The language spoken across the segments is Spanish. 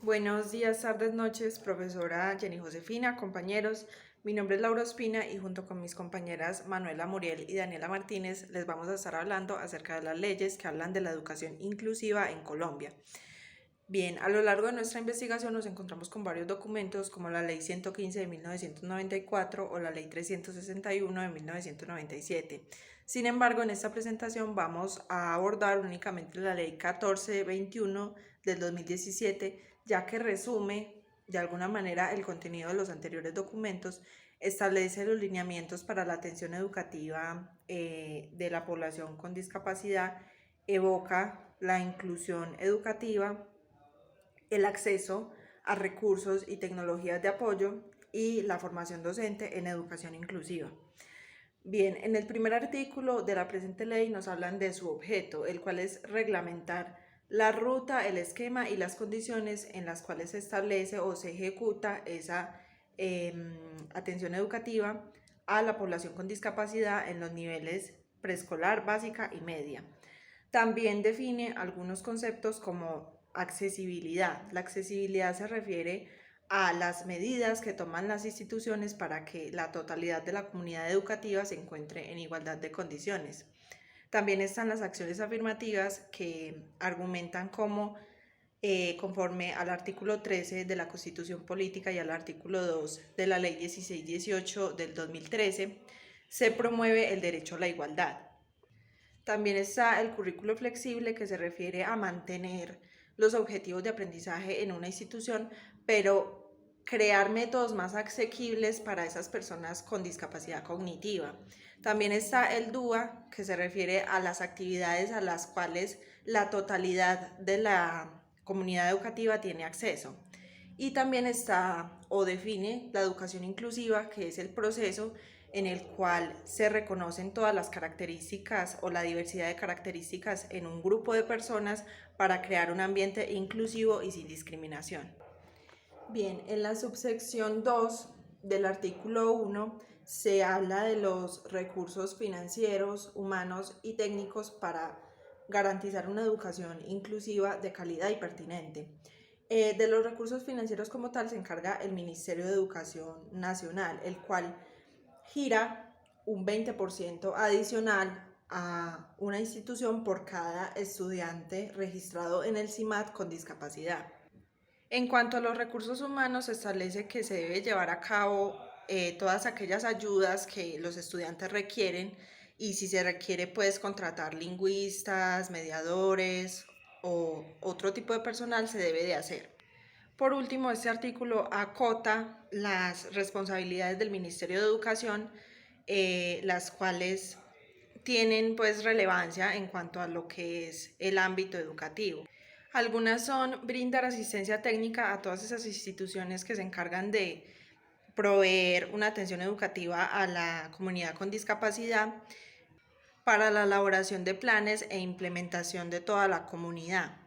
Buenos días, tardes, noches, profesora Jenny Josefina, compañeros. Mi nombre es Laura Ospina y junto con mis compañeras Manuela Muriel y Daniela Martínez les vamos a estar hablando acerca de las leyes que hablan de la educación inclusiva en Colombia. Bien, a lo largo de nuestra investigación nos encontramos con varios documentos como la Ley 115 de 1994 o la Ley 361 de 1997. Sin embargo, en esta presentación vamos a abordar únicamente la Ley 1421 del 2017, ya que resume de alguna manera el contenido de los anteriores documentos, establece los lineamientos para la atención educativa de la población con discapacidad, evoca la inclusión educativa, el acceso a recursos y tecnologías de apoyo y la formación docente en educación inclusiva. Bien, en el primer artículo de la presente ley nos hablan de su objeto, el cual es reglamentar la ruta, el esquema y las condiciones en las cuales se establece o se ejecuta esa atención educativa a la población con discapacidad en los niveles preescolar, básica y media. También define algunos conceptos como accesibilidad. La accesibilidad se refiere a las medidas que toman las instituciones para que la totalidad de la comunidad educativa se encuentre en igualdad de condiciones. También están las acciones afirmativas que argumentan cómo, conforme al artículo 13 de la Constitución Política y al artículo 2 de la Ley 1618 del 2013, se promueve el derecho a la igualdad. También está el currículo flexible, que se refiere a mantener los objetivos de aprendizaje en una institución, pero crear métodos más asequibles para esas personas con discapacidad cognitiva. También está el DUA, que se refiere a las actividades a las cuales la totalidad de la comunidad educativa tiene acceso. Y también está o define la educación inclusiva, que es el proceso en el cual se reconocen todas las características o la diversidad de características en un grupo de personas para crear un ambiente inclusivo y sin discriminación. Bien, en la subsección 2 del artículo 1 se habla de los recursos financieros, humanos y técnicos para garantizar una educación inclusiva de calidad y pertinente. De los recursos financieros como tal se encarga el Ministerio de Educación Nacional, el cual gira un 20% adicional a una institución por cada estudiante registrado en el CIMAD con discapacidad. En cuanto a los recursos humanos, se establece que se debe llevar a cabo todas aquellas ayudas que los estudiantes requieren, y si se requiere puedes contratar lingüistas, mediadores o otro tipo de personal se debe de hacer. Por último, este artículo acota las responsabilidades del Ministerio de Educación, las cuales tienen pues relevancia en cuanto a lo que es el ámbito educativo. Algunas son brindar asistencia técnica a todas esas instituciones que se encargan de proveer una atención educativa a la comunidad con discapacidad para la elaboración de planes e implementación de toda la comunidad.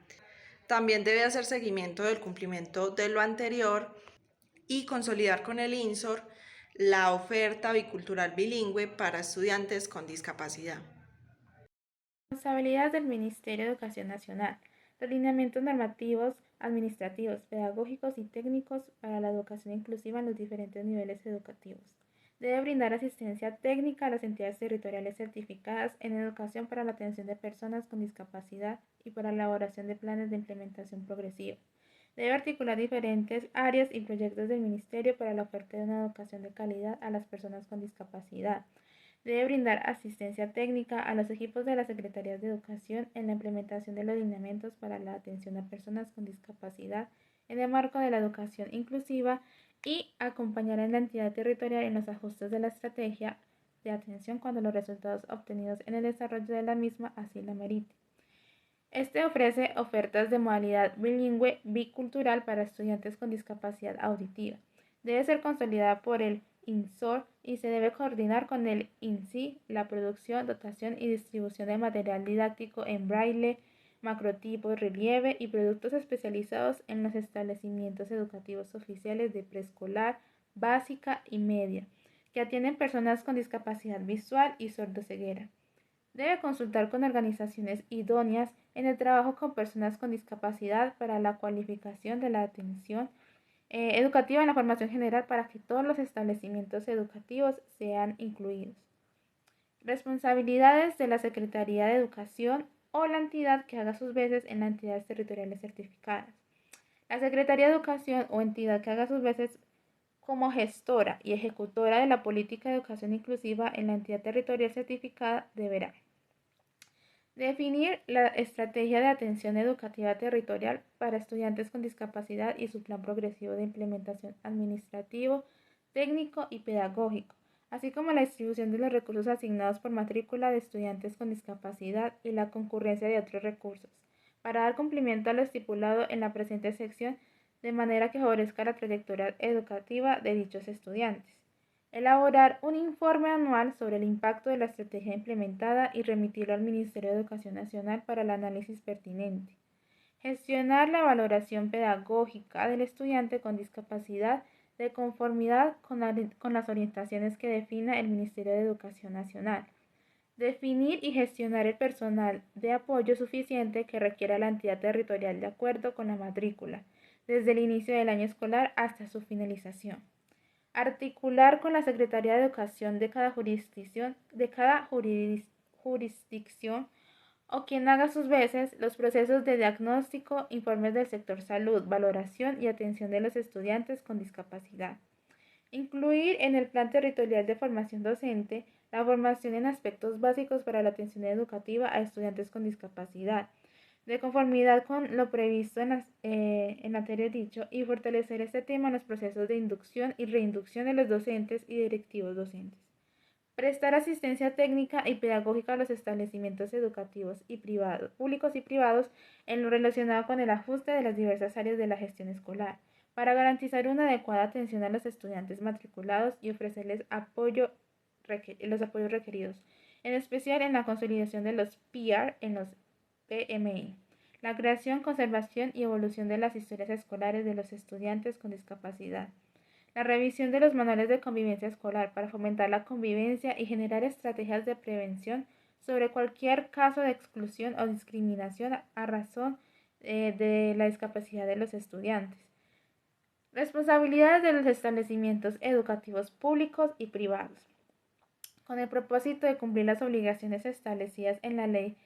También debe hacer seguimiento del cumplimiento de lo anterior y consolidar con el INSOR la oferta bicultural bilingüe para estudiantes con discapacidad. Responsabilidades del Ministerio de Educación Nacional. Los lineamientos normativos, administrativos, pedagógicos y técnicos para la educación inclusiva en los diferentes niveles educativos. Debe brindar asistencia técnica a las entidades territoriales certificadas en educación para la atención de personas con discapacidad y para la elaboración de planes de implementación progresiva. Debe articular diferentes áreas y proyectos del Ministerio para la oferta de una educación de calidad a las personas con discapacidad. Debe brindar asistencia técnica a los equipos de las Secretarías de Educación en la implementación de los lineamientos para la atención a personas con discapacidad en el marco de la educación inclusiva y acompañar a la entidad territorial en los ajustes de la estrategia de atención cuando los resultados obtenidos en el desarrollo de la misma así lo meriten. Este ofrece ofertas de modalidad bilingüe bicultural para estudiantes con discapacidad auditiva. Debe ser consolidada por el INSOR y se debe coordinar con el INSI la producción, dotación y distribución de material didáctico en braille, macrotipos, relieve y productos especializados en los establecimientos educativos oficiales de preescolar, básica y media, que atienden personas con discapacidad visual y sordoceguera. Debe consultar con organizaciones idóneas en el trabajo con personas con discapacidad para la cualificación de la atención educativa en la formación general para que todos los establecimientos educativos sean incluidos. Responsabilidades de la Secretaría de Educación o la entidad que haga sus veces en las entidades territoriales certificadas. La Secretaría de Educación o entidad que haga sus veces como gestora y ejecutora de la política de educación inclusiva en la entidad territorial certificada deberá definir la estrategia de atención educativa territorial para estudiantes con discapacidad y su plan progresivo de implementación administrativo, técnico y pedagógico, así como la distribución de los recursos asignados por matrícula de estudiantes con discapacidad y la concurrencia de otros recursos, para dar cumplimiento a lo estipulado en la presente sección de manera que favorezca la trayectoria educativa de dichos estudiantes. Elaborar un informe anual sobre el impacto de la estrategia implementada y remitirlo al Ministerio de Educación Nacional para el análisis pertinente. Gestionar la valoración pedagógica del estudiante con discapacidad de conformidad con las orientaciones que defina el Ministerio de Educación Nacional. Definir y gestionar el personal de apoyo suficiente que requiera la entidad territorial de acuerdo con la matrícula, desde el inicio del año escolar hasta su finalización. Articular con la Secretaría de Educación de cada jurisdicción o quien haga sus veces los procesos de diagnóstico, informes del sector salud, valoración y atención de los estudiantes con discapacidad. Incluir en el Plan Territorial de Formación Docente la formación en aspectos básicos para la atención educativa a estudiantes con discapacidad, de conformidad con lo previsto en anterior dicho, y fortalecer este tema en los procesos de inducción y reinducción de los docentes y directivos docentes. Prestar asistencia técnica y pedagógica a los establecimientos educativos y privados, públicos y privados en lo relacionado con el ajuste de las diversas áreas de la gestión escolar, para garantizar una adecuada atención a los estudiantes matriculados y ofrecerles los apoyos requeridos, en especial en la consolidación de los PIAR en los PMI, la creación, conservación y evolución de las historias escolares de los estudiantes con discapacidad, la revisión de los manuales de convivencia escolar para fomentar la convivencia y generar estrategias de prevención sobre cualquier caso de exclusión o discriminación a razón de la discapacidad de los estudiantes. Responsabilidades de los establecimientos educativos públicos y privados. Con el propósito de cumplir las obligaciones establecidas en la Ley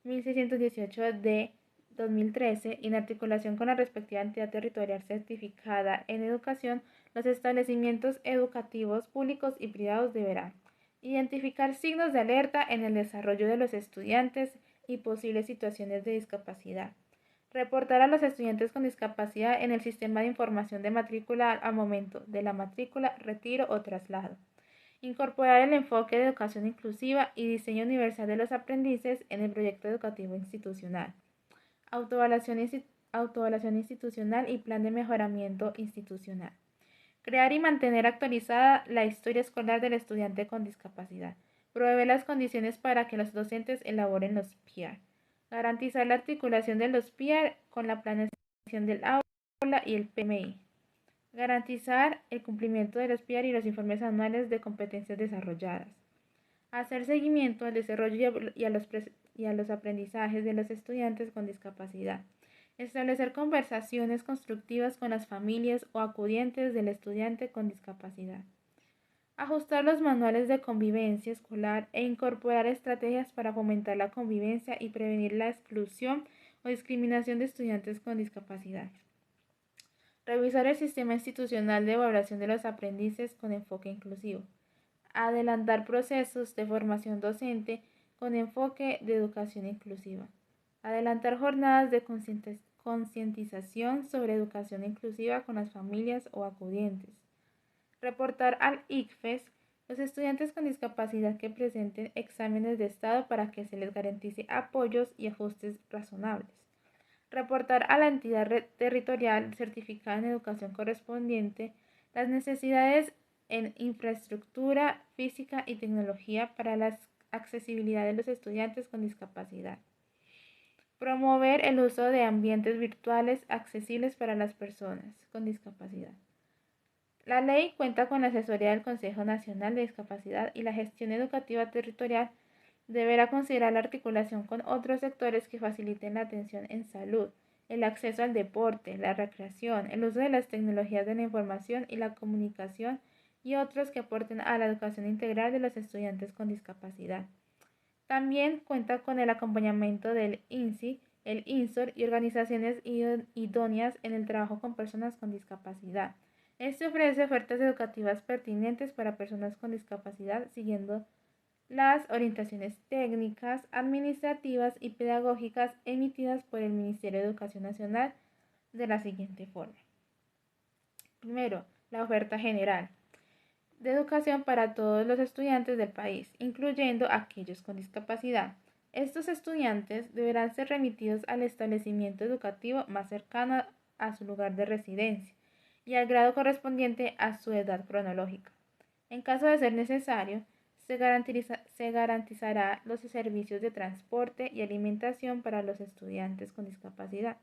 1618 de 2013 y en articulación con la respectiva entidad territorial certificada en educación, los establecimientos educativos públicos y privados deberán identificar signos de alerta en el desarrollo de los estudiantes y posibles situaciones de discapacidad. Reportar a los estudiantes con discapacidad en el sistema de información de matrícula al momento de la matrícula, retiro o traslado. Incorporar el enfoque de educación inclusiva y diseño universal de los aprendices en el proyecto educativo institucional. Autoevaluación institucional y plan de mejoramiento institucional. Crear y mantener actualizada la historia escolar del estudiante con discapacidad. Proveer las condiciones para que los docentes elaboren los PIAR. Garantizar la articulación de los PIAR con la planeación del aula y el PMI. Garantizar el cumplimiento de los PIAR y los informes anuales de competencias desarrolladas. Hacer seguimiento al desarrollo y a los aprendizajes de los estudiantes con discapacidad. Establecer conversaciones constructivas con las familias o acudientes del estudiante con discapacidad. Ajustar los manuales de convivencia escolar e incorporar estrategias para fomentar la convivencia y prevenir la exclusión o discriminación de estudiantes con discapacidad. Revisar el sistema institucional de evaluación de los aprendices con enfoque inclusivo. Adelantar procesos de formación docente con enfoque de educación inclusiva. Adelantar jornadas de concientización sobre educación inclusiva con las familias o acudientes. Reportar al ICFES los estudiantes con discapacidad que presenten exámenes de estado para que se les garantice apoyos y ajustes razonables. Reportar a la entidad territorial certificada en educación correspondiente las necesidades en infraestructura física y tecnología para la accesibilidad de los estudiantes con discapacidad. Promover el uso de ambientes virtuales accesibles para las personas con discapacidad. La ley cuenta con la asesoría del Consejo Nacional de Discapacidad y la gestión educativa territorial Deberá considerar la articulación con otros sectores que faciliten la atención en salud, el acceso al deporte, la recreación, el uso de las tecnologías de la información y la comunicación y otros que aporten a la educación integral de los estudiantes con discapacidad. También cuenta con el acompañamiento del INSI, el INSOR y organizaciones idóneas en el trabajo con personas con discapacidad. Este ofrece ofertas educativas pertinentes para personas con discapacidad siguiendo las orientaciones técnicas, administrativas y pedagógicas emitidas por el Ministerio de Educación Nacional de la siguiente forma. Primero, la oferta general de educación para todos los estudiantes del país, incluyendo aquellos con discapacidad. Estos estudiantes deberán ser remitidos al establecimiento educativo más cercano a su lugar de residencia y al grado correspondiente a su edad cronológica. En caso de ser necesario, se garantizará los servicios de transporte y alimentación para los estudiantes con discapacidad.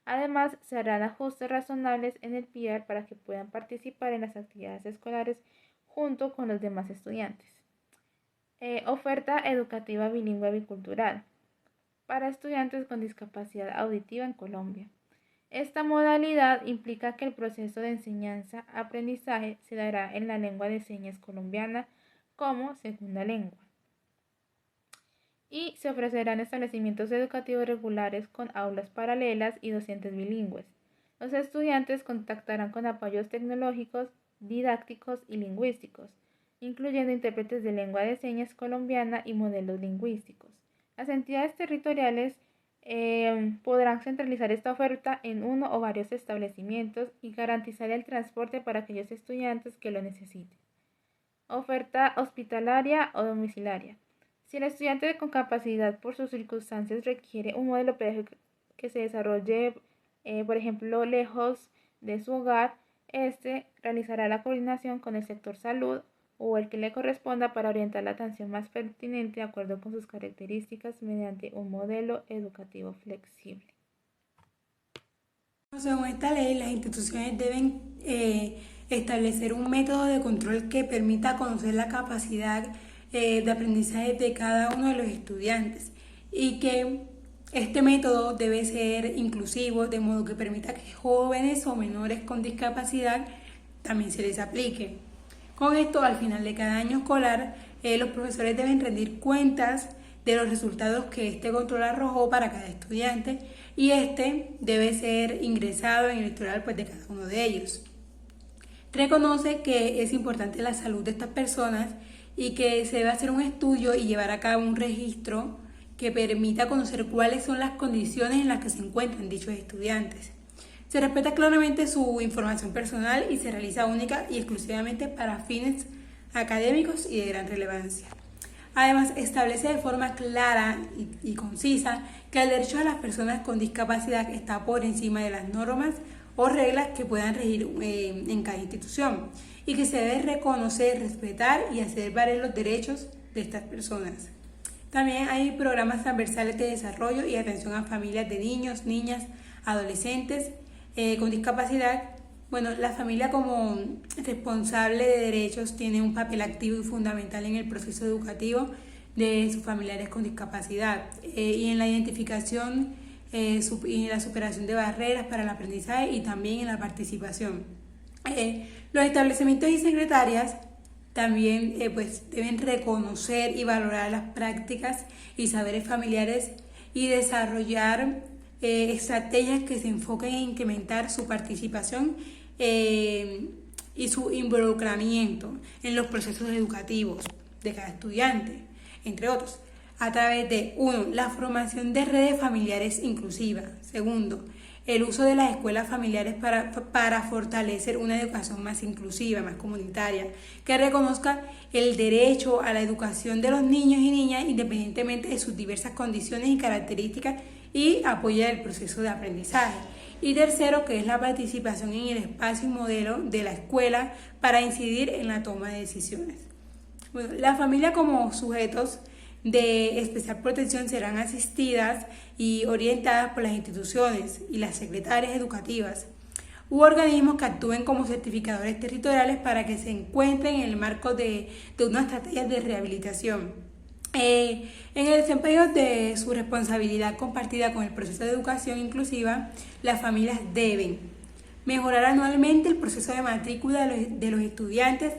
Además, se harán ajustes razonables en el PIAR para que puedan participar en las actividades escolares junto con los demás estudiantes. Oferta educativa bilingüe bicultural para estudiantes con discapacidad auditiva en Colombia. Esta modalidad implica que el proceso de enseñanza-aprendizaje se dará en la lengua de señas colombiana como segunda lengua. Y se ofrecerán establecimientos educativos regulares con aulas paralelas y docentes bilingües. Los estudiantes contactarán con apoyos tecnológicos, didácticos y lingüísticos, incluyendo intérpretes de lengua de señas colombiana y modelos lingüísticos. Las entidades territoriales podrán centralizar esta oferta en uno o varios establecimientos y garantizar el transporte para aquellos estudiantes que lo necesiten. Oferta hospitalaria o domiciliaria. Si el estudiante con capacidad por sus circunstancias requiere un modelo pedagógico que se desarrolle, por ejemplo, lejos de su hogar, este realizará la coordinación con el sector salud o el que le corresponda para orientar la atención más pertinente de acuerdo con sus características mediante un modelo educativo flexible. Según esta ley, las instituciones deben establecer un método de control que permita conocer la capacidad de aprendizaje de cada uno de los estudiantes y que este método debe ser inclusivo, de modo que permita que jóvenes o menores con discapacidad también se les aplique. Con esto, al final de cada año escolar, los profesores deben rendir cuentas de los resultados que este control arrojó para cada estudiante y este debe ser ingresado en el historial de cada uno de ellos. Reconoce que es importante la salud de estas personas y que se debe hacer un estudio y llevar a cabo un registro que permita conocer cuáles son las condiciones en las que se encuentran dichos estudiantes. Se respeta claramente su información personal y se realiza única y exclusivamente para fines académicos y de gran relevancia. Además, establece de forma clara y concisa que el derecho de las personas con discapacidad está por encima de las normas o reglas que puedan regir en cada institución y que se debe reconocer, respetar y hacer valer los derechos de estas personas. También hay programas transversales de desarrollo y atención a familias de niños, niñas, adolescentes con discapacidad. Bueno, la familia como responsable de derechos tiene un papel activo y fundamental en el proceso educativo de sus familiares con discapacidad y en la identificación y la superación de barreras para el aprendizaje y también en la participación. Los establecimientos y secretarias también deben reconocer y valorar las prácticas y saberes familiares y desarrollar estrategias que se enfoquen en incrementar su participación y su involucramiento en los procesos educativos de cada estudiante, entre otros, a través de 1. La formación de redes familiares inclusivas. 2. El uso de las escuelas familiares para fortalecer una educación más inclusiva, más comunitaria, que reconozca el derecho a la educación de los niños y niñas independientemente de sus diversas condiciones y características y apoya el proceso de aprendizaje. Y 3, que es la participación en el espacio y modelo de la escuela para incidir en la toma de decisiones. Bueno, la familia como sujetos de especial protección serán asistidas y orientadas por las instituciones y las secretarias educativas u organismos que actúen como certificadores territoriales para que se encuentren en el marco de una estrategia de rehabilitación. En el desempeño de su responsabilidad compartida con el proceso de educación inclusiva, las familias deben mejorar anualmente el proceso de matrícula de los estudiantes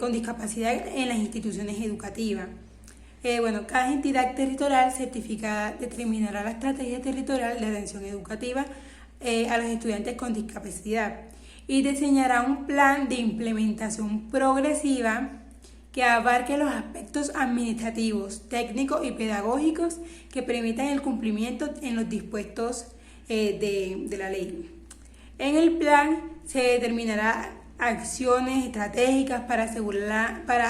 con discapacidad en las instituciones educativas. Cada entidad territorial certificada determinará la estrategia territorial de atención educativa a los estudiantes con discapacidad y diseñará un plan de implementación progresiva que abarque los aspectos administrativos, técnicos y pedagógicos que permitan el cumplimiento en los dispuestos de la ley. En el plan se determinará acciones estratégicas para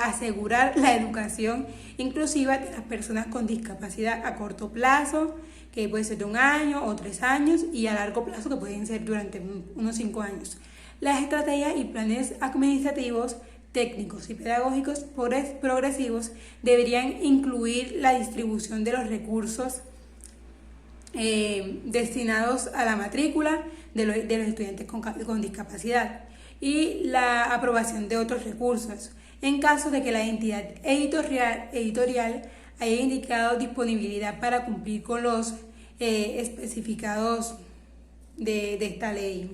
asegurar la educación inclusiva de las personas con discapacidad a corto plazo, que puede ser de 1 año o 3 años, y a largo plazo, que pueden ser durante unos 5 años. Las estrategias y planes administrativos, técnicos y pedagógicos progresivos deberían incluir la distribución de los recursos destinados a la matrícula de los estudiantes con discapacidad y la aprobación de otros recursos en caso de que la entidad editorial haya indicado disponibilidad para cumplir con los especificados de esta ley.